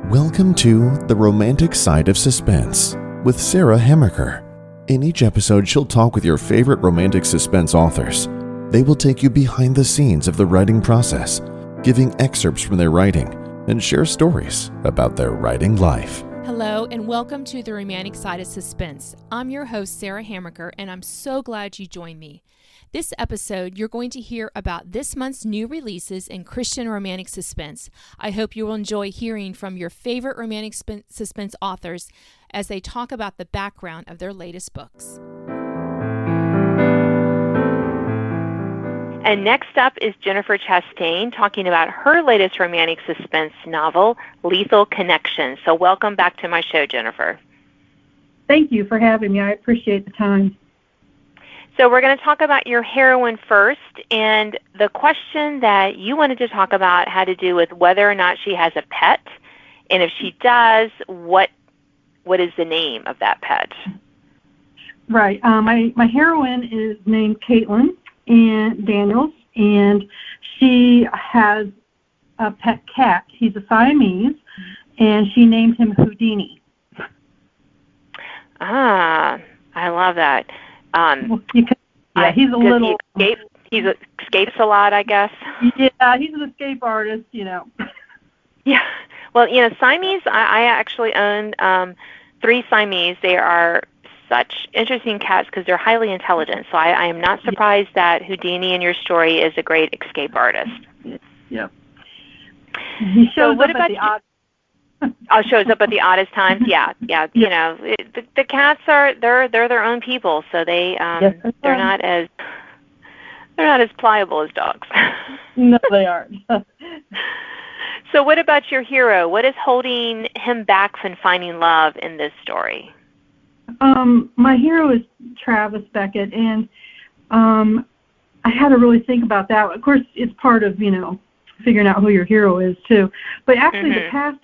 Welcome to The Romantic Side of Suspense with Sarah Hemmerker. In each episode, she'll talk with your favorite romantic suspense authors. They will take you behind the scenes of the writing process, giving excerpts from their writing, and share stories about their writing life. Hello and welcome to The Romantic Side of Suspense. I'm your host, Sarah Hemmerker, and I'm so glad you joined me. This episode, you're going to hear about this month's new releases in Christian romantic suspense. I hope you will enjoy hearing from your favorite romantic suspense authors as they talk about the background of their latest books. And next up is Jennifer Chastain talking about her latest romantic suspense novel, Lethal Connection. So welcome back to my show, Jennifer. Thank you for having me. I appreciate the time. So we're going to talk about your heroine first, and the question that you wanted to talk about had to do with whether or not she has a pet, and if she does, what is the name of that pet? Right. My heroine is named Caitlin and Daniels, and she has a pet cat. He's a Siamese, and she named him Houdini. Ah, I love that. He's a little. He escapes a lot, I guess. Yeah, he's an escape artist, Yeah. Well, Siamese. I actually own 3 Siamese. They are such interesting cats because they're highly intelligent. So I am not surprised that Houdini in your story is a great escape artist. Yeah. He shows up at the odd. Shows up at the oddest times. Yeah. The cats they're their own people, so they're not as pliable as dogs. No, they aren't. So, what about your hero? What is holding him back from finding love in this story? My hero is Travis Beckett, and I had to really think about that. Of course, it's part of figuring out who your hero is too. But actually, the past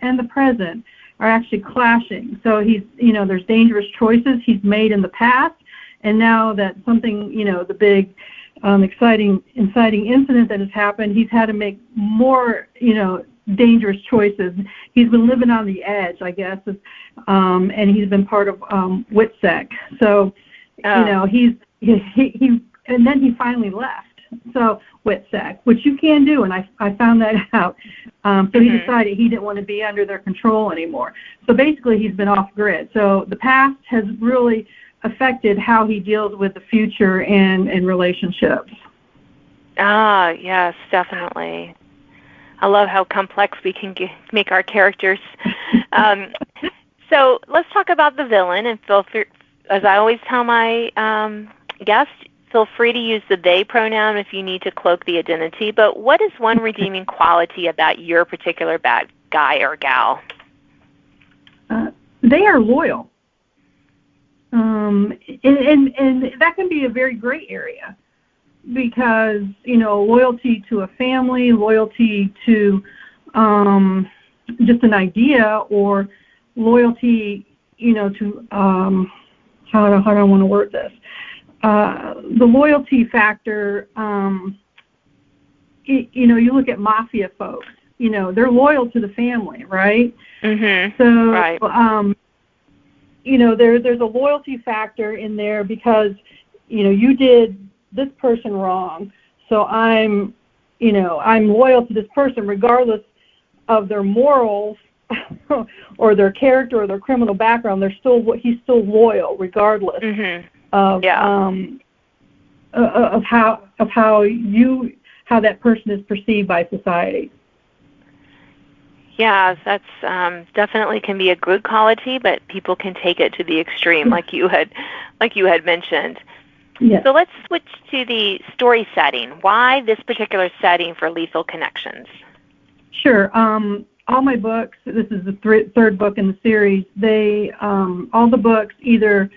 and the present are actually clashing. So he's, there's dangerous choices he's made in the past, and now that something, the big, inciting incident that has happened, he's had to make more, dangerous choices. He's been living on the edge, I guess, and he's been part of WITSEC. So, he and then he finally left. So WITSEC, which you can do, and I found that out. So he decided he didn't want to be under their control anymore. So basically he's been off grid. So the past has really affected how he deals with the future and relationships. Ah, yes, definitely. I love how complex we can make our characters. So let's talk about the villain, and feel free, as I always tell my guests, feel free to use the they pronoun if you need to cloak the identity, but what is one redeeming quality about your particular bad guy or gal? They are loyal. And that can be a very gray area because, loyalty to a family, loyalty to just an idea, or loyalty, to, how do I want to word this? The loyalty factor, you look at mafia folks, they're loyal to the family, right? Mm-hmm. So, right. There's a loyalty factor in there because, you did this person wrong, so I'm loyal to this person regardless of their morals or their character or their criminal background. He's still loyal regardless. Mm-hmm. Of how that person is perceived by society. Yeah, that's definitely can be a good quality, but people can take it to the extreme, like you had mentioned. Yes. So let's switch to the story setting. Why this particular setting for Lethal Connections? Sure. All my books. This is the third book in the series. They all the books either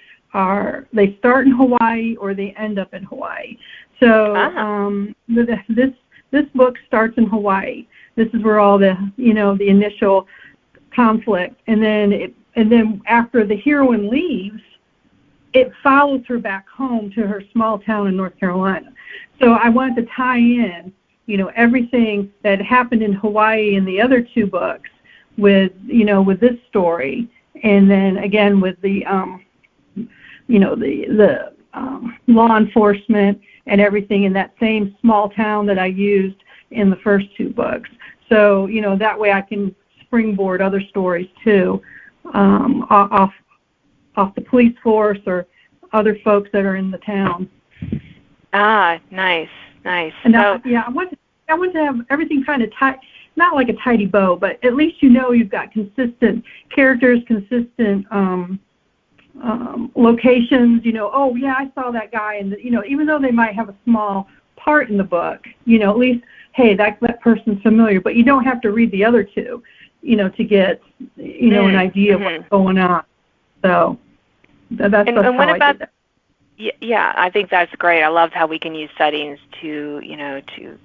they start in Hawaii or they end up in Hawaii. So this book starts in Hawaii. This is where all the the initial conflict, and then after the heroine leaves, it follows her back home to her small town in North Carolina. So I wanted to tie in, everything that happened in Hawaii in the other 2 books with this story, and then again with the law enforcement and everything in that same small town that I used in the first two books. So that way I can springboard other stories too, off the police force or other folks that are in the town. Ah, nice. And I want to have everything kind of tight, not like a tidy bow, but at least you've got consistent characters, consistent locations. Oh yeah, I saw that guy, and even though they might have a small part in the book, at least hey, that person's familiar. But you don't have to read the other two, to get an idea of what's going on. So that's how what I about did that. Yeah, I think that's great. I love how we can use settings to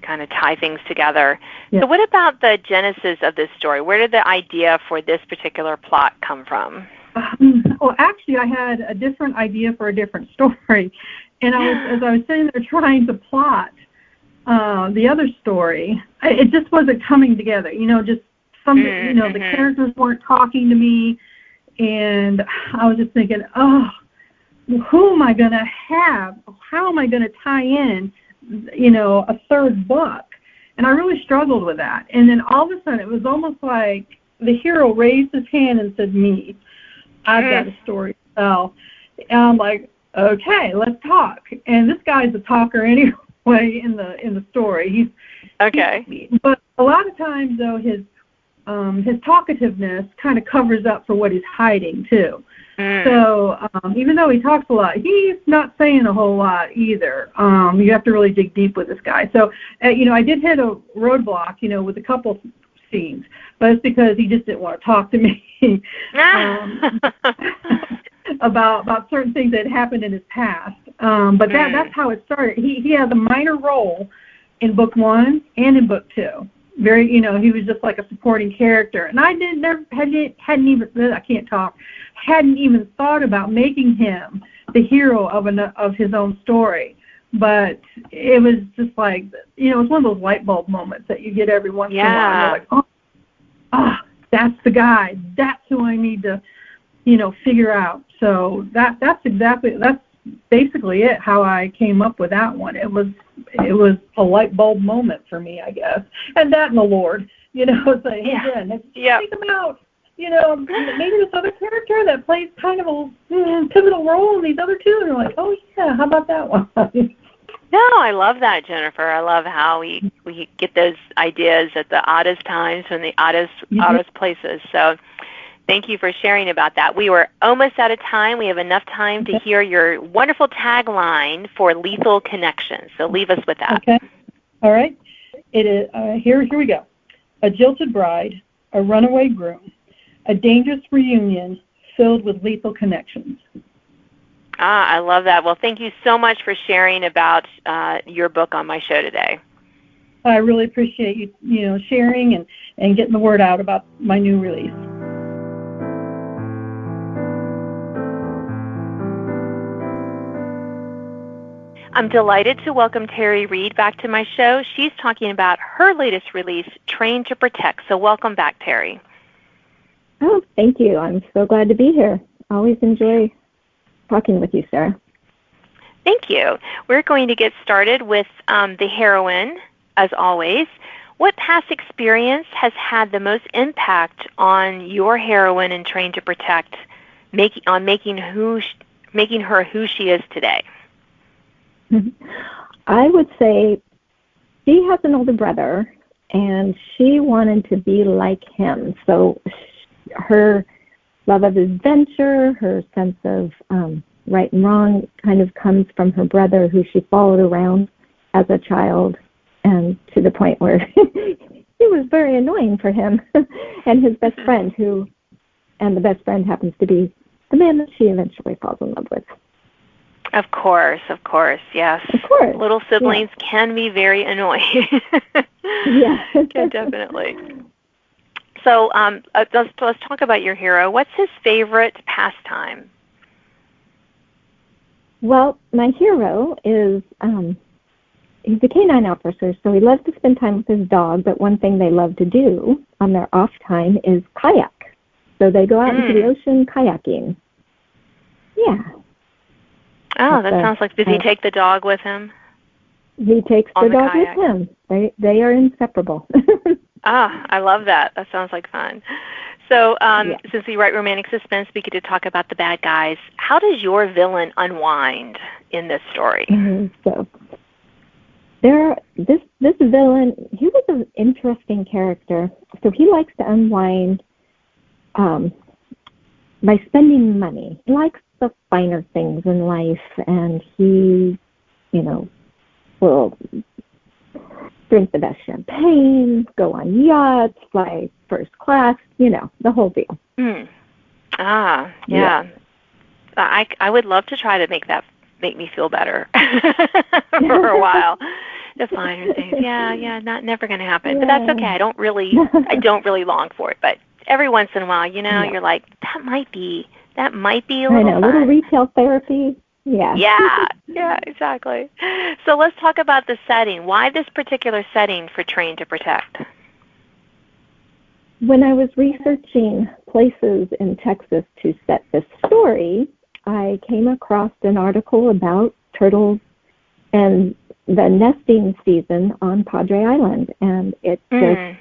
kind of tie things together. Yeah. So what about the genesis of this story? Where did the idea for this particular plot come from? Well, actually, I had a different idea for a different story. And as I was sitting there trying to plot the other story, it just wasn't coming together. Just something, the characters weren't talking to me. And I was just thinking, who am I going to have? How am I going to tie in, a third book? And I really struggled with that. And then all of a sudden, it was almost like the hero raised his hand and said, me, I've got a story to tell. And I'm like, okay, let's talk. And this guy's a talker anyway in the story. But a lot of times, though, his talkativeness kind of covers up for what he's hiding, too. So even though he talks a lot, he's not saying a whole lot either. You have to really dig deep with this guy. So, I did hit a roadblock, with a couple scenes, but it's because he just didn't want to talk to me about certain things that had happened in his past. But that's how it started. He has a minor role in book 1 and in book 2. Very, he was just like a supporting character, and I hadn't even thought about making him the hero of his own story. But it was just like, it's one of those light bulb moments that you get every once in a while. You're like, that's the guy. That's who I need to, figure out. So that's basically it. How I came up with that one. It was a light bulb moment for me, I guess. And that and the Lord, it's like, hey, Jen, think about, maybe this other character that plays kind of a pivotal role in these other two. And you're like, oh yeah, how about that one? No, I love that, Jennifer. I love how we get those ideas at the oddest times and the oddest places. So thank you for sharing about that. We were almost out of time. We have enough time to hear your wonderful tagline for Lethal Connection. So leave us with that. Okay. All right. It is here we go. A jilted bride, a runaway groom, a dangerous reunion filled with lethal connections. I love that. Well, thank you so much for sharing about your book on my show today. I really appreciate you, sharing and getting the word out about my new release. I'm delighted to welcome Terri Reed back to my show. She's talking about her latest release, Trained to Protect. So welcome back, Terri. Oh, thank you. I'm so glad to be here. Always enjoy talking with you, Sarah. Thank you. We're going to get started with the heroine, as always. What past experience has had the most impact on your heroine in Trained to Protect, making her who she is today? I would say she has an older brother, and she wanted to be like him. So her love of adventure, her sense of right and wrong kind of comes from her brother, who she followed around as a child, and to the point where it was very annoying for him and his best friend, and the best friend happens to be the man that she eventually falls in love with. Of course, yes. Of course. Little siblings can be very annoying. Yeah. Definitely. So let's talk about your hero. What's his favorite pastime? Well, my hero is he's a canine officer, so he loves to spend time with his dog, but one thing they love to do on their off time is kayak. So they go out into the ocean kayaking. Yeah. Oh, that sounds like, does he take the dog with him? He takes the dog with him. They are inseparable. I love that. That sounds like fun. So since we write romantic suspense, we get to talk about the bad guys. How does your villain unwind in this story? So this villain, he was an interesting character. So he likes to unwind by spending money. He likes the finer things in life, and he, will drink the best champagne, go on yachts, fly first class, the whole deal. Yeah. I would love to try to make me feel better for a while. The finer things. Yeah, never going to happen. But that's okay. I don't really long for it. But every once in a while, you're like, that might be a little fun. Little retail therapy. Yeah, exactly. So let's talk about the setting. Why this particular setting for Train to Protect? When I was researching places in Texas to set this story, I came across an article about turtles and the nesting season on Padre Island, and it just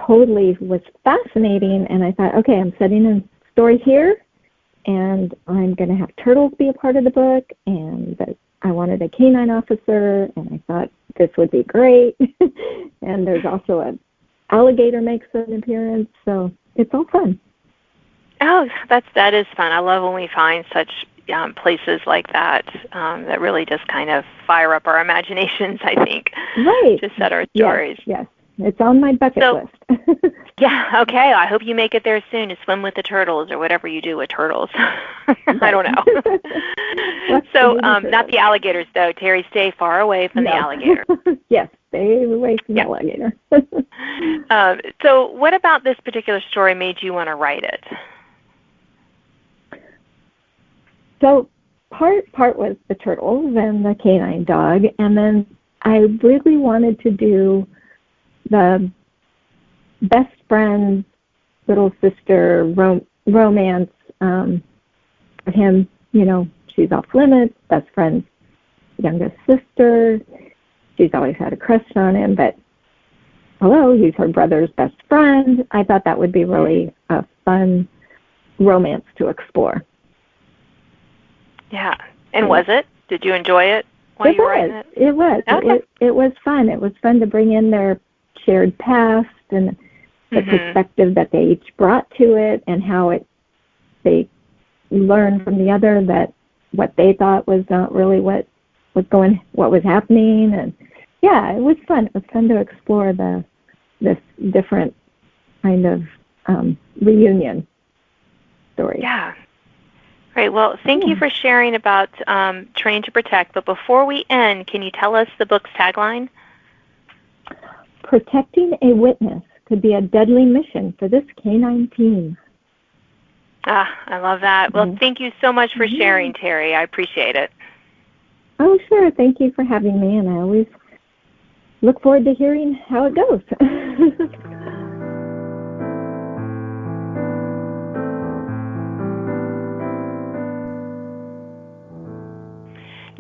totally was fascinating. And I thought, okay, I'm setting a story here, and I'm going to have turtles be a part of the book, and I wanted a canine officer, and I thought this would be great. And there's also an alligator makes an appearance, so it's all fun. Oh, that is fun. I love when we find such places like that that really just kind of fire up our imaginations, I think. Right. To set our stories. Yes. It's on my bucket list. Yeah, okay. I hope you make it there soon to swim with the turtles or whatever you do with turtles. I don't know. So, not the alligators, though. Terri, stay far away from the alligator. Yes, stay away from the alligator. So what about this particular story made you want to write it? So part was the turtles and the canine dog, and then I really wanted to do the best friend, little sister romance. Him, she's off limits, best friend's youngest sister. She's always had a crush on him, but he's her brother's best friend. I thought that would be really a fun romance to explore. Yeah. And was it? Did you enjoy it while you were writing it? It was. Okay. It was fun. It was fun to bring in their shared past and the perspective that they each brought to it, and how they learned from the other that what they thought was not really what was happening. And it was fun. It was fun to explore this different kind of reunion story. Yeah. Great. Well, thank you for sharing about Train to Protect. But before we end, can you tell us the book's tagline? Protecting a witness could be a deadly mission for this canine team. I love that. Well, thank you so much for sharing, Terri. I appreciate it. Oh, sure. Thank you for having me, and I always look forward to hearing how it goes.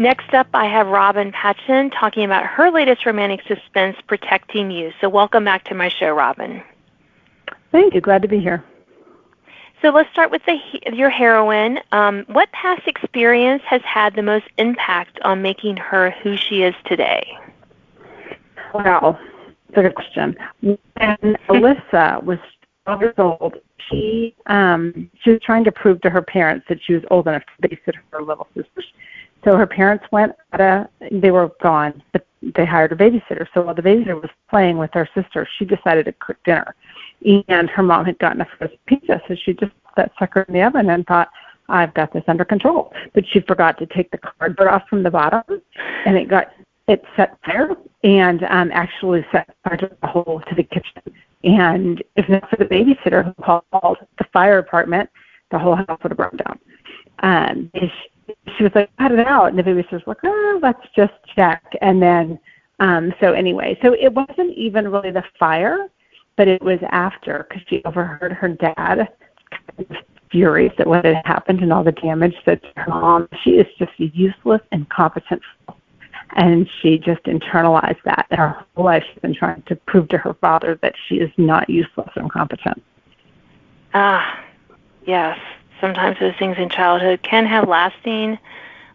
Next up, I have Robin Patchen talking about her latest romantic suspense, Protecting You. So welcome back to my show, Robin. Thank you. Glad to be here. So let's start with your heroine. What past experience has had the most impact on making her who she is today? Wow, that's a good question. When Alyssa was 12 years old, she was trying to prove to her parents that she was old enough to babysit her little sisters. So her parents they were gone, but they hired a babysitter. So while the babysitter was playing with her sister, she decided to cook dinner. And her mom had gotten a frozen pizza, so she just put that sucker in the oven and thought, I've got this under control. But she forgot to take the cardboard off from the bottom, and it set fire and actually set fire to the whole to the kitchen. And if not for the babysitter who called the fire department, the whole house would have burned down. She was like, cut it out. And the babysitter's like, let's just check. And then So it wasn't even really the fire, but it was after, because she overheard her dad kind of furious at what had happened and all the damage that her mom, she is just a useless, incompetent fool. And she just internalized that. Her whole life she's been trying to prove to her father that she is not useless or incompetent. Yes. Sometimes those things in childhood can have lasting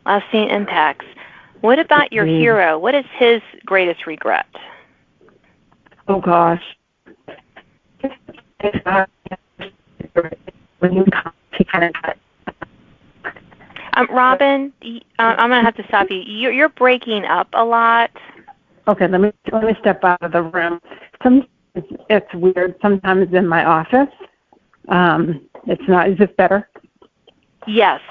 impacts. What about your hero? What is his greatest regret? Oh, gosh. When you he kind of got. Robin, I'm going to have to stop you. You're breaking up a lot. Okay, let me step out of the room. Sometimes it's weird. Sometimes in my office, it's not. Is this better? Yes.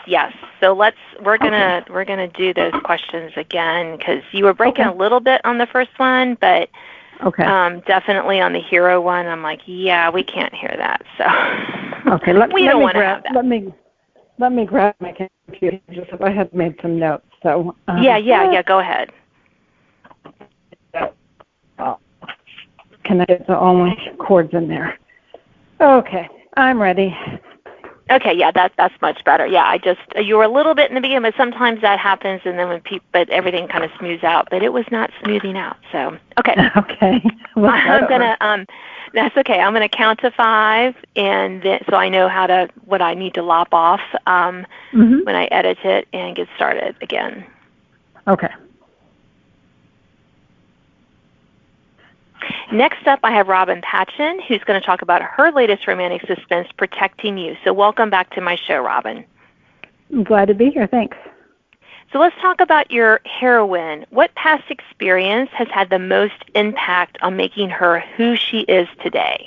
So we're gonna do those questions again, because you were breaking a little bit on the first one, but definitely on the hero one, I'm like, yeah, we can't hear that. So okay, we don't want to have that. Let me grab my computer. Just I had made some notes. So yeah. Go ahead. Can I get all my cords in there? Okay, I'm ready. Okay, yeah, that's much better. Yeah, you were a little bit in the beginning, but sometimes that happens, and then but everything kind of smooths out. But it was not smoothing out. So okay. Okay. I'm gonna that's okay. I'm gonna count to 5, and then, so I know what I need to lop off when I edit it and get started again. Okay. Next up, I have Robin Patchen, who's going to talk about her latest romantic suspense, Protecting You. So welcome back to my show, Robin. I'm glad to be here. Thanks. So let's talk about your heroine. What past experience has had the most impact on making her who she is today?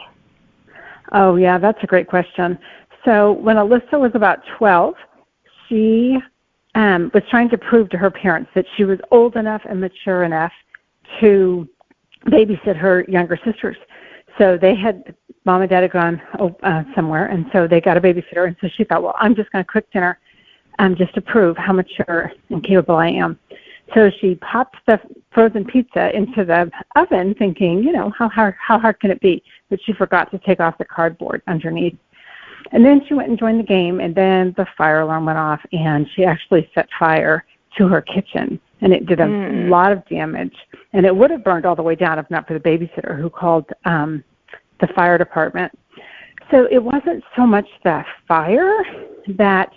Oh, yeah, that's a great question. So when Alyssa was about 12, she was trying to prove to her parents that she was old enough and mature enough to babysit her younger sisters. So Mom and Dad had gone somewhere, and so they got a babysitter, and so she thought, well, I'm just going to cook dinner just to prove how mature and capable I am. So she popped the frozen pizza into the oven thinking, how hard can it be? But she forgot to take off the cardboard underneath. And then she went and joined the game, and then the fire alarm went off, and she actually set fire to her kitchen, and it did a lot of damage. And it would have burned all the way down if not for the babysitter who called the fire department. So it wasn't so much the fire that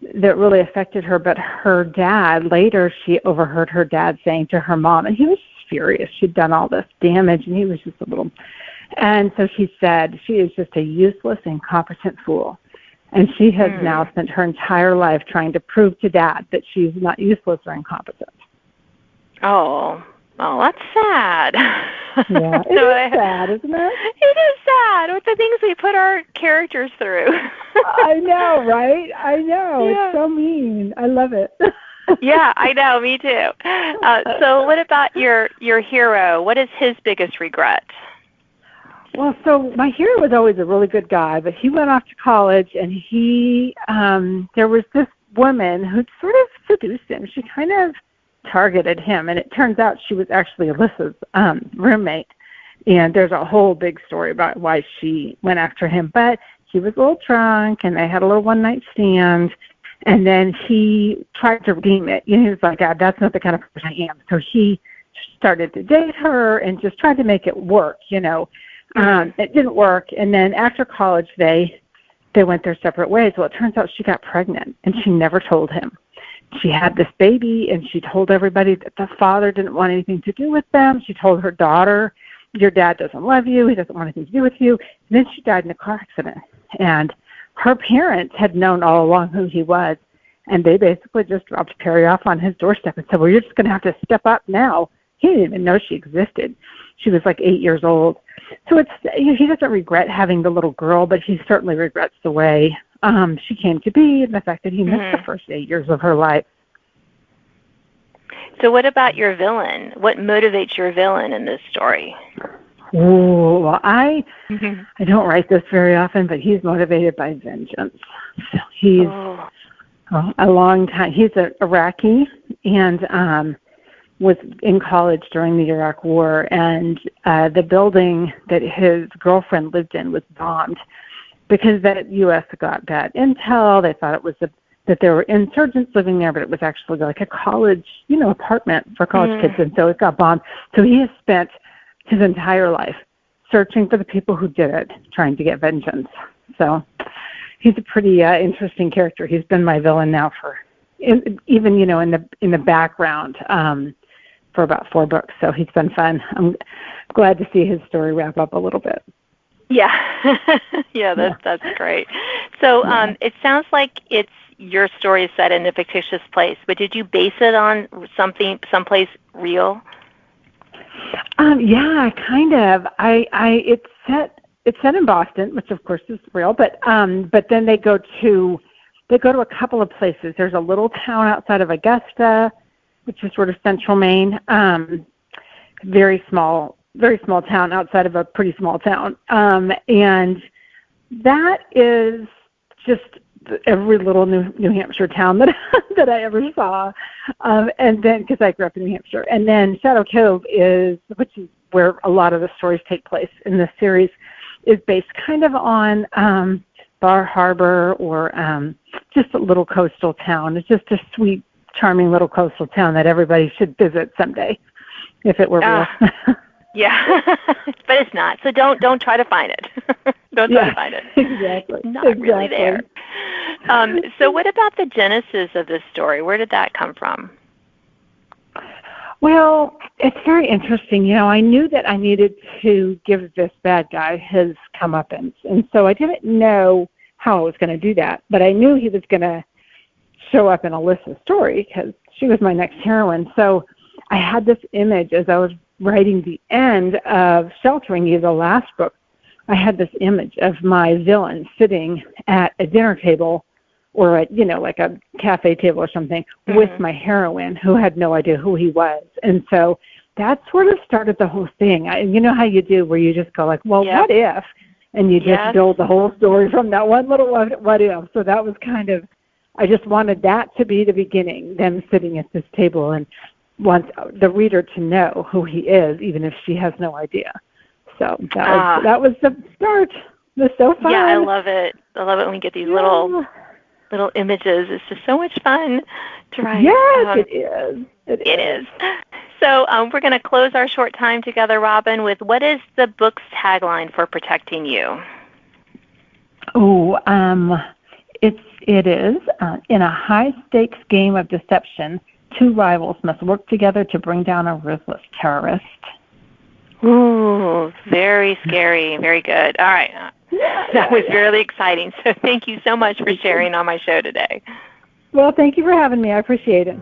really affected her, but her dad, later she overheard her dad saying to her mom, and he was furious. She'd done all this damage, and he was just a little. And so she said, she is just a useless, incompetent fool. And she has now spent her entire life trying to prove to Dad that she's not useless or incompetent. Oh, that's sad. Yeah, it is sad, isn't it? It is sad with the things we put our characters through. I know, right? I know. Yeah. It's so mean. I love it. Yeah, I know. Me too. So what about your hero? What is his biggest regret? Well, so my hero was always a really good guy, but he went off to college, and there was this woman who sort of seduced him. She kind of targeted him, and it turns out she was actually Alyssa's roommate. And there's a whole big story about why she went after him. But he was a little drunk, and they had a little one-night stand, and then he tried to redeem it. He was like, God, that's not the kind of person I am. So he started to date her and just tried to make it work, It didn't work, and then after college, they went their separate ways. Well, it turns out she got pregnant, and she never told him. She had this baby, and she told everybody that the father didn't want anything to do with them. She told her daughter, your dad doesn't love you. He doesn't want anything to do with you. And then she died in a car accident, and her parents had known all along who he was, and they basically just dropped Terri off on his doorstep and said, well, you're just going to have to step up now. He didn't even know she existed. She was like 8 years old. So he doesn't regret having the little girl, but he certainly regrets the way she came to be and the fact that he missed the first 8 years of her life. So what about your villain? What motivates your villain in this story? Oh, well, I don't write this very often, but he's motivated by vengeance. So he's a long time. He's an Iraqi, and was in college during the Iraq War, and the building that his girlfriend lived in was bombed because the U.S. got bad intel. They thought it was that there were insurgents living there, but it was actually like a college, apartment for college kids, and so it got bombed. So he has spent his entire life searching for the people who did it, trying to get vengeance. So he's a pretty interesting character. He's been my villain now even in the background for about 4 books. So he's been fun. I'm glad to see his story wrap up a little bit. Yeah, that's great. So it sounds like your story is set in a fictitious place, but did you base it on someplace real? Yeah, kind of. It's set in Boston, which of course is real, but then they go to a couple of places. There's a little town outside of Augusta, which is sort of central Maine. Very small town outside of a pretty small town. And that is just every little New Hampshire town that I ever saw. And then, because I grew up in New Hampshire. And then Shadow Cove which is where a lot of the stories take place in this series, is based kind of on Bar Harbor or just a little coastal town. It's just a sweet, charming little coastal town that everybody should visit someday, if it were real. Yeah, but it's not. So don't try to find it. Don't try to find it. Exactly. Not really there. So what about the genesis of this story? Where did that come from? Well, it's very interesting. I knew that I needed to give this bad guy his comeuppance, and so I didn't know how I was going to do that, but I knew he was going to show up in Alyssa's story because she was my next heroine. So I had this image as I was writing the end of Sheltering You, the last book. I had this image of my villain sitting at a dinner table or at, like a cafe table or something with my heroine who had no idea who he was. And so that sort of started the whole thing. You know how you do where you just go like, well, what if? And you just build the whole story from that one little what if. So that was kind of, I just wanted that to be the beginning, them sitting at this table and want the reader to know who he is, even if she has no idea. So that was the start. It was so fun. Yeah, I love it. I love it when we get these little images. It's just so much fun to write. Yes, it is. It is. So we're going to close our short time together, Robin, with what is the book's tagline for Protecting You? Oh, it is in a high-stakes game of deception, 2 rivals must work together to bring down a ruthless terrorist. Ooh, very scary. Very good. All right. That was really exciting. So thank you so much for sharing on my show today. Well, thank you for having me. I appreciate it.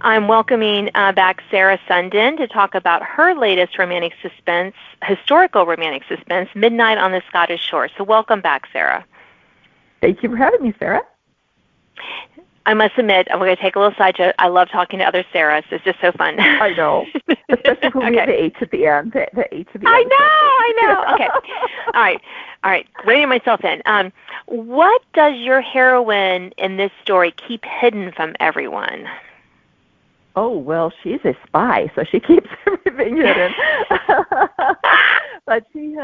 I'm welcoming back Sarah Sundin to talk about her latest historical romantic suspense, Midnight on the Scottish Shore. So welcome back, Sarah. Thank you for having me, Sarah. I must admit, I'm going to take a little side joke. I love talking to other Sarahs. It's just so fun. I know. Especially when we have the H at the end. The H at the end. I know. Okay. All right. Reining myself in. What does your heroine in this story keep hidden from everyone? Oh, well, she's a spy, so she keeps everything hidden. But she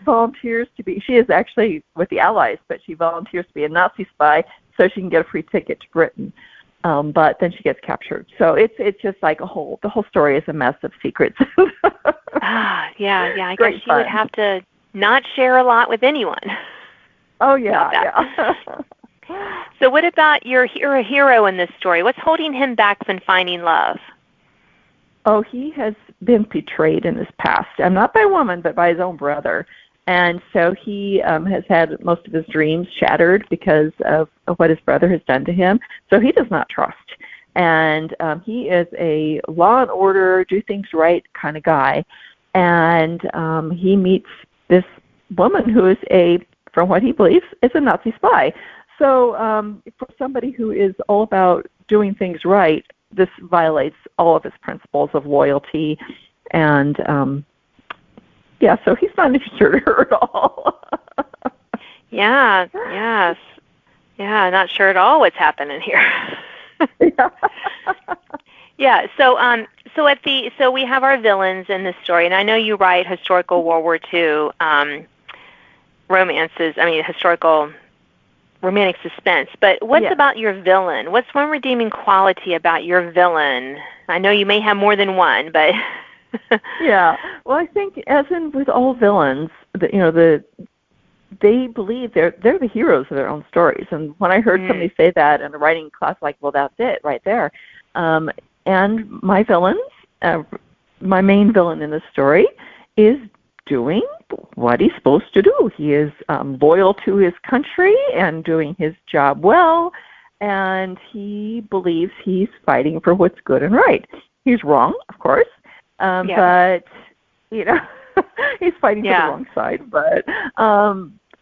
volunteers to be, she is actually with the Allies, but she volunteers to be a Nazi spy so she can get a free ticket to Britain. But then she gets captured. So it's just like the whole story is a mess of secrets. Yeah. I guess she would have to not share a lot with anyone. Oh, yeah. So what about your hero in this story? What's holding him back from finding love? Oh, he has been betrayed in his past. Not by a woman, but by his own brother. And so he has had most of his dreams shattered because of what his brother has done to him. So he does not trust. And he is a law and order, do things right kind of guy. And he meets this woman who is from what he believes, is a Nazi spy. So for somebody who is all about doing things right, this violates all of his principles of loyalty. And, so he's not interested in her at all. Yeah, yes. Yeah, not sure at all what's happening here. Yeah, so we have our villains in this story, and I know you write historical World War II romances, historical romantic suspense, but what's about your villain? What's one redeeming quality about your villain? I know you may have more than one, but... Yeah, well, I think as in with all villains, they believe they're the heroes of their own stories. And when I heard somebody say that in a writing class, like, well, that's it right there. And my villains, my main villain in the story, is doing what he's supposed to do. He is loyal to his country and doing his job well, and he believes he's fighting for what's good and right. He's wrong, of course, but he's fighting for the wrong side.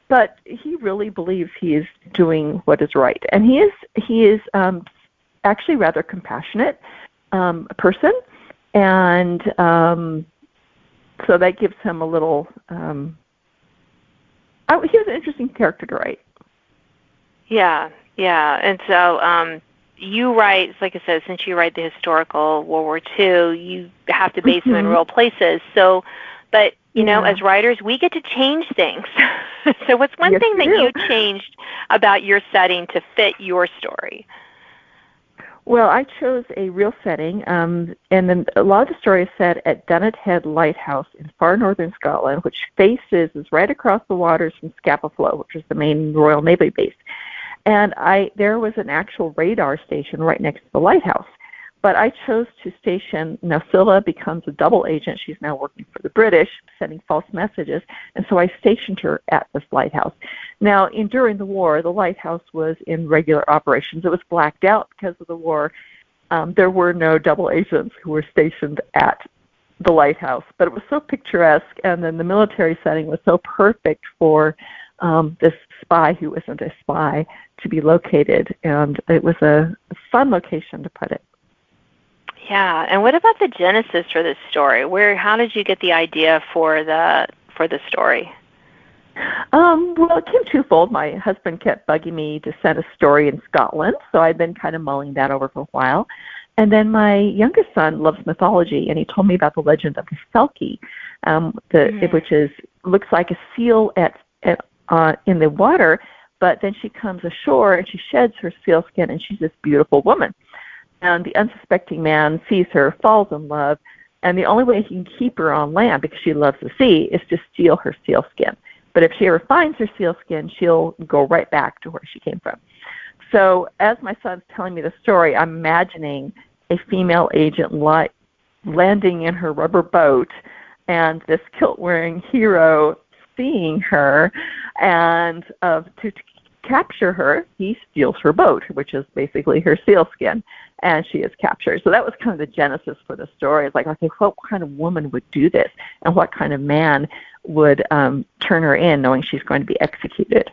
But he really believes he is doing what is right, and he is actually rather compassionate person, and so that gives him a little. He was an interesting character to write. Yeah, and so you write, like I said, since you write the historical World War II, you have to base them in real places. So, but as writers, we get to change things. So, what's one thing that you changed about your setting to fit your story? Well, I chose a real setting, and then a lot of the story is set at Dunnet Head Lighthouse in far northern Scotland, which is right across the waters from Scapa Flow, which is the main Royal Navy base. And there was an actual radar station right next to the lighthouse. But I chose to station, now Scylla becomes a double agent. She's now working for the British, sending false messages. And so I stationed her at this lighthouse. Now, during the war, the lighthouse was in regular operations. It was blacked out because of the war. There were no double agents who were stationed at the lighthouse. But it was so picturesque, and then the military setting was so perfect for this spy who isn't a spy to be located. And it was a fun location to put it. Yeah, and what about the genesis for this story? How did you get the idea for the story? Well, it came twofold. My husband kept bugging me to send a story in Scotland, so I'd been kind of mulling that over for a while. And then my youngest son loves mythology, and he told me about the legend of the Selkie, which looks like a seal in the water, but then she comes ashore and she sheds her seal skin, and she's this beautiful woman. And the unsuspecting man sees her, falls in love, and the only way he can keep her on land, because she loves the sea, is to steal her sealskin. But if she ever finds her sealskin, she'll go right back to where she came from. So as my son's telling me the story, I'm imagining a female agent landing in her rubber boat, and this kilt-wearing hero seeing her, and to capture her, he steals her boat, which is basically her sealskin, and she is captured. So that was kind of the genesis for the story. It's like, okay, what kind of woman would do this, and what kind of man would turn her in knowing she's going to be executed?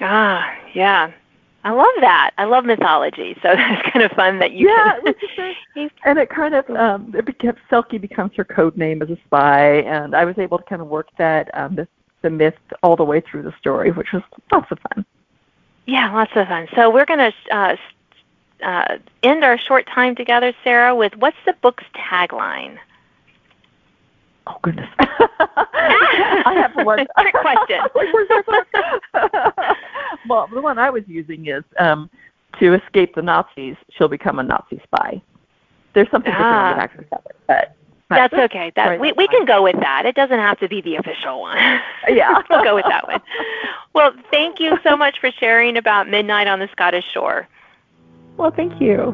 Ah, yeah. I love that. I love mythology, so that's kind of fun that you can... And it kind of, Selkie becomes her code name as a spy, and I was able to kind of work that, the myth all the way through the story, which was lots of fun. Yeah, lots of fun. So we're going to end our short time together, Sarah, with what's the book's tagline? Oh, goodness. I have one. Trick question. Well, the one I was using is to escape the Nazis, she'll become a Nazi spy. There's something different on the back of the cover, but... That's okay. We can go with that. It doesn't have to be the official one. Yeah. We'll go with that one. Well, thank you so much for sharing about Midnight on the Scottish Shore. Well, thank you.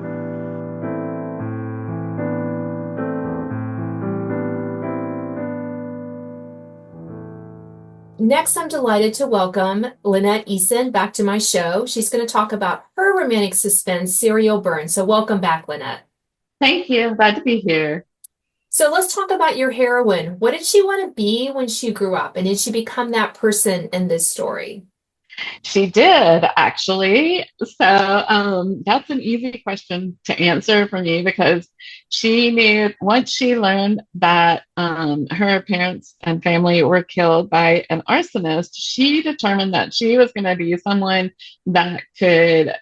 Next, I'm delighted to welcome Lynette Eason back to my show. She's going to talk about her romantic suspense, Serial Burn. So welcome back, Lynette. Thank you. Glad to be here. So let's talk about your heroine. What did she want to be when she grew up? And did she become that person in this story? She did, actually. So that's an easy question to answer for me because she knew once she learned that her parents and family were killed by an arsonist, she determined that she was going to be someone that could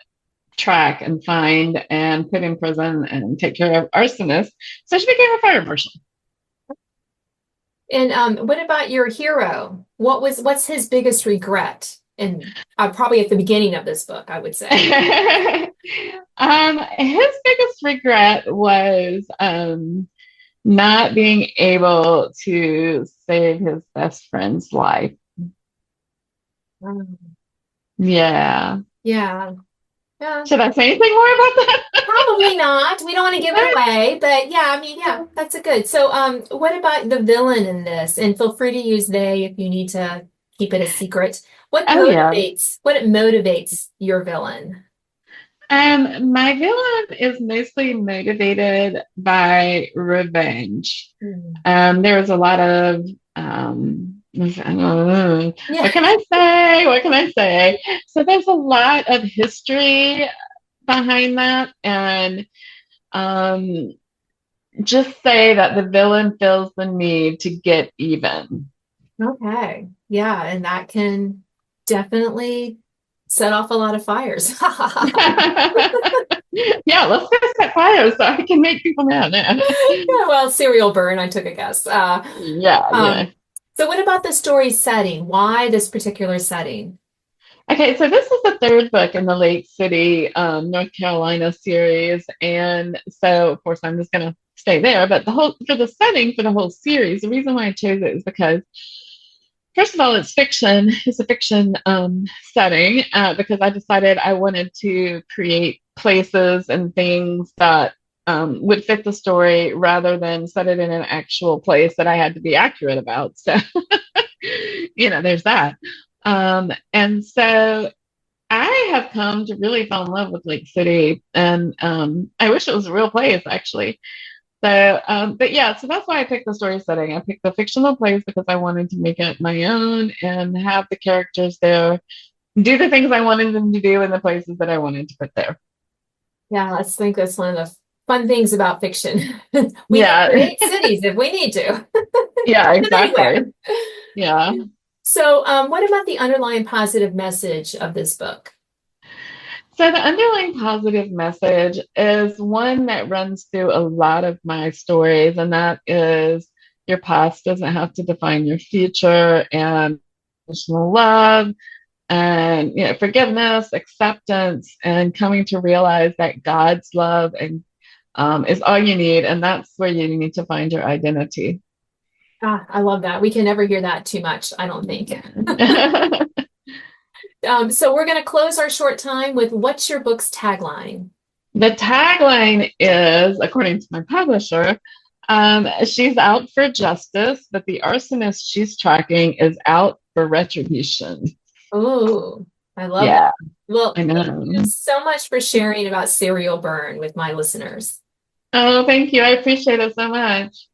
track and find and put in prison and take care of arsonists. So she became a fire marshal. And what about your hero? What's his biggest regret? And probably at the beginning of this book, I would say. His biggest regret was not being able to save his best friend's life. Yeah. Yeah. Yeah. Should I say anything more about that? Probably not. We don't want to give it away, but yeah, I mean, yeah, that's a good. So, what about the villain in this? And feel free to use they if you need to keep it a secret. What motivates your villain? My villain is mostly motivated by revenge. There was a lot of what can I say? What can I say? So there's a lot of history behind that, and just say that the villain feels the need to get even. Okay. Yeah, and that can definitely set off a lot of fires. Yeah, let's go set fires so I can make people mad. Yeah, well, serial burn, I took a guess. Yeah. So what about the story setting? Why this particular setting? Okay, so this is the third book in the Lake City, North Carolina series. And so, of course, I'm just going to stay there. But for the setting for the whole series, the reason why I chose it is because, first of all, it's fiction. It's a fiction setting because I decided I wanted to create places and things that would fit the story rather than set it in an actual place that I had to be accurate about. So, there's that. And so I have come to really fall in love with Lake City, and I wish it was a real place, actually. So, but yeah, so that's why I picked the story setting. I picked the fictional place because I wanted to make it my own and have the characters there do the things I wanted them to do in the places that I wanted to put there. Yeah, I think that's one of the fun things about fiction. We can create cities if we need to. Yeah, exactly. Yeah. So what about the underlying positive message of this book? So the underlying positive message is one that runs through a lot of my stories, and that is your past doesn't have to define your future, and personal love and forgiveness, acceptance, and coming to realize that God's love and is all you need, and that's where you need to find your identity. I love that. We can never hear that too much, I don't think. So we're going to close our short time with what's your book's tagline? The tagline is, according to my publisher, she's out for justice, but the arsonist she's tracking is out for retribution. Oh, I love it. Well, I know. Thank you so much for sharing about serial burn with my listeners. Oh, thank you. I appreciate it so much.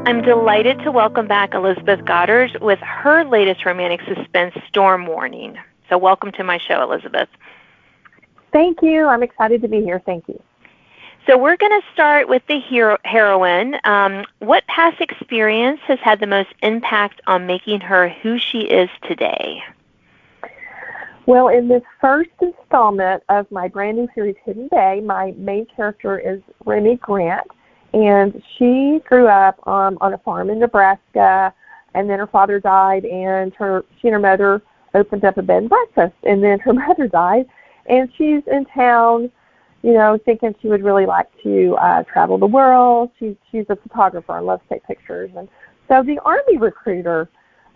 I'm delighted to welcome back Elizabeth Goddard with her latest romantic suspense, Storm Warning. So welcome to my show, Elizabeth. Thank you. I'm excited to be here. Thank you. So we're going to start with the heroine. What past experience has had the most impact on making her who she is today? Well, in this first installment of my brand new series, Hidden Bay, my main character is Remy Grant, and she grew up on a farm in Nebraska, and then her father died, and she and her mother opened up a bed and breakfast, and then her mother died, and she's in town, thinking she would really like to travel the world. She's a photographer and loves to take pictures. And so the Army recruiter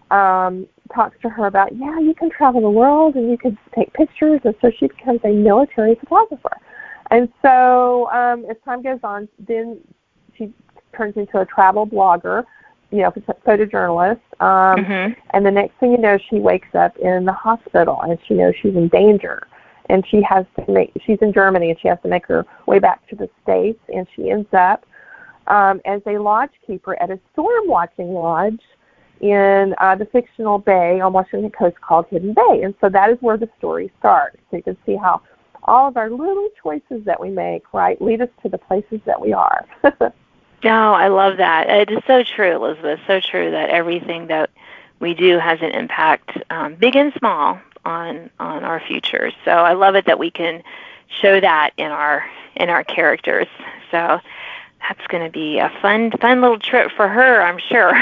talks to her about, you can travel the world and you can take pictures. And so she becomes a military photographer. And so as time goes on, then she turns into a travel blogger, photojournalist. And the next thing you know, she wakes up in the hospital and she knows she's in danger. And she's in Germany, and she has to make her way back to the States, and she ends up as a lodge keeper at a storm watching lodge in the fictional bay on Washington Coast called Hidden Bay. And so that is where the story starts. So you can see how all of our little choices that we make, right, lead us to the places that we are. Oh, I love that. It is so true, Elizabeth, so true that everything that we do has an impact, big and small, on our futures. So I love it that we can show that in our characters. So that's going to be a fun little trip for her, I'm sure.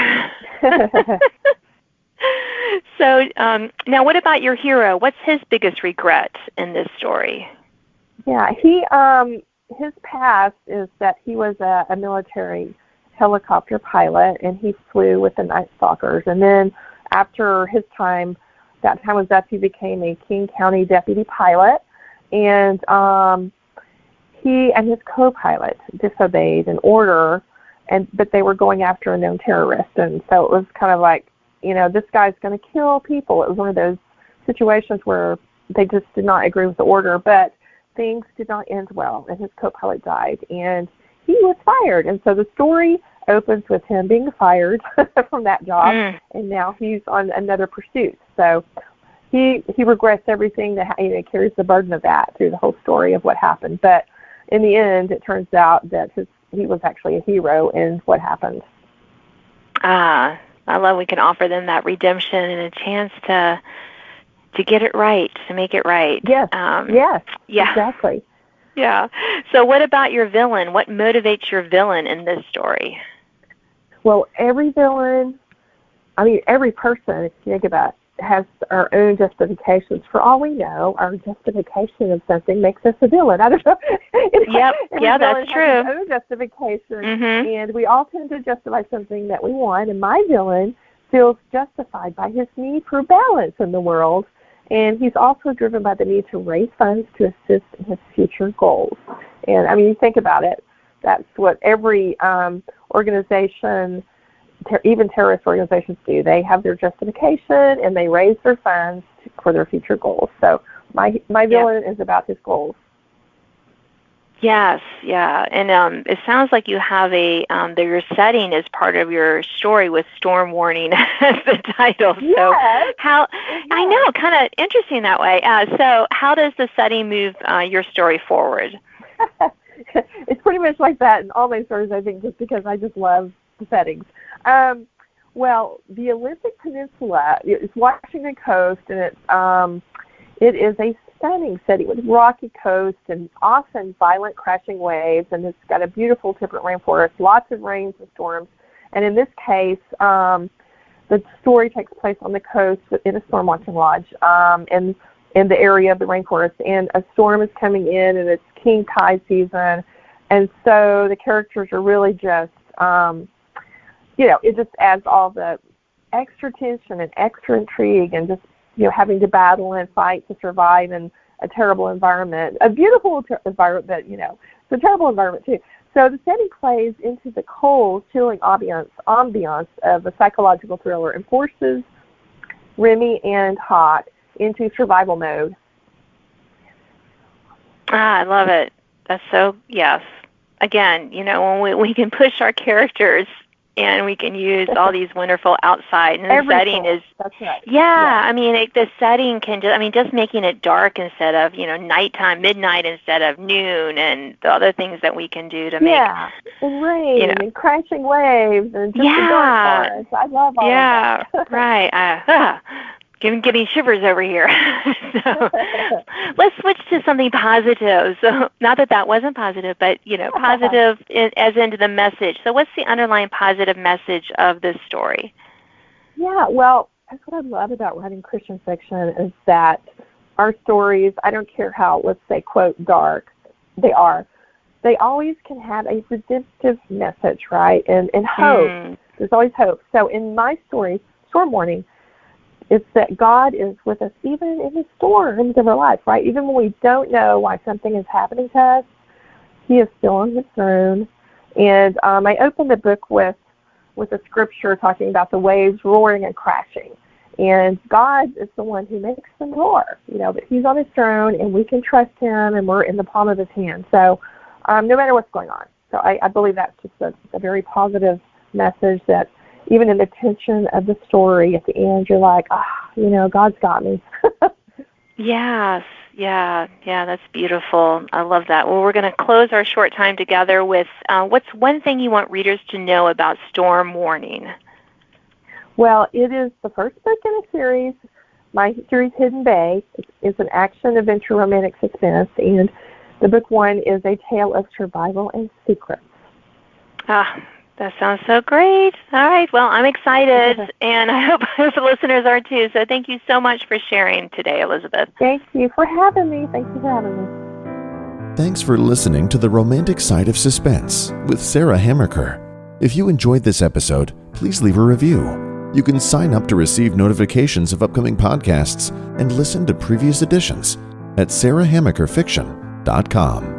So now, what about your hero? What's his biggest regret in this story? Yeah, his past is that he was a military helicopter pilot, and he flew with the Night Stalkers. And then after his time, that time was up, he became a King County deputy pilot, and he and his co-pilot disobeyed an order, but they were going after a known terrorist, and so it was kind of like, this guy's going to kill people. It was one of those situations where they just did not agree with the order, but things did not end well, and his co-pilot died, and he was fired. And so the story opens with him being fired from that job, and now he's on another pursuit. So he regrets everything that carries the burden of that through the whole story of what happened. But in the end, it turns out that he was actually a hero in what happened. I love we can offer them that redemption and a chance to get it right, to make it right. Yes. Yes. Yeah. Exactly. Yeah. So what about your villain? What motivates your villain in this story? Well, every villain, every person, if you think about it, has our own justifications. For all we know, our justification of something makes us a villain. I don't know. Yep. Yeah, that's true. Has its own justification, and we all tend to justify something that we want. And my villain feels justified by his need for balance in the world, and he's also driven by the need to raise funds to assist in his future goals. And you think about it. That's what every organization, even terrorist organizations, do. They have their justification, and they raise their funds for their future goals. So my villain is about his goals. Yes, yeah, and it sounds like you have your setting is part of your story with storm warning as the title. So I know, kind of interesting that way. So how does the setting move your story forward? It's pretty much like that in all my stories, I think, just because I just love the settings. Well, the Olympic Peninsula is Washington Coast, and it is a stunning city with rocky coast and often violent crashing waves, and it's got a beautiful temperate rainforest, lots of rains and storms. And in this case, the story takes place on the coast in a storm watching lodge in the area of the rainforest, and a storm is coming in, and it's king tide season, and so the characters are really just it just adds all the extra tension and extra intrigue, and just having to battle and fight to survive in a terrible environment, a beautiful environment, but it's a terrible environment too. So the setting plays into the cold, chilling ambiance of a psychological thriller and forces Remy and Hot into survival mode. I love it. That's so, yes. Again, when we can push our characters and we can use all these wonderful outside, and the setting is, that's right. Yeah. The setting can just making it dark instead of, nighttime, midnight instead of noon, and the other things that we can do to make. Yeah, and rain and crashing waves and just the dark forest. I love all of that. Yeah, right. Getting shivers over here. So let's switch to something positive. So not that wasn't positive, but positive as into the message. So what's the underlying positive message of this story? Yeah, well, that's what I love about writing Christian fiction is that our stories, I don't care how, let's say, quote, dark they are, they always can have a redemptive message, right? And hope. There's always hope. So in my story, Storm Warning, it's that God is with us even in the storms of our life, right? Even when we don't know why something is happening to us, He is still on His throne. And I opened the book with a scripture talking about the waves roaring and crashing. And God is the one who makes them roar, but He's on His throne, and we can trust Him, and we're in the palm of His hand. So no matter what's going on, So I believe that's just a very positive message that even in the tension of the story at the end, you're like, God's got me. Yes. Yeah, that's beautiful. I love that. Well, we're going to close our short time together with what's one thing you want readers to know about Storm Warning? Well, it is the first book in a series. My series, Hidden Bay, is an action-adventure romantic suspense, and the book one is a tale of survival and secrets. That sounds so great. All right, well, I'm excited, and I hope the listeners are too. So thank you so much for sharing today, Elizabeth. Thank you for having me. Thanks for listening to The Romantic Side of Suspense with Sarah Hammaker. If you enjoyed this episode, please leave a review. You can sign up to receive notifications of upcoming podcasts and listen to previous editions at sarahhammakerfiction.com.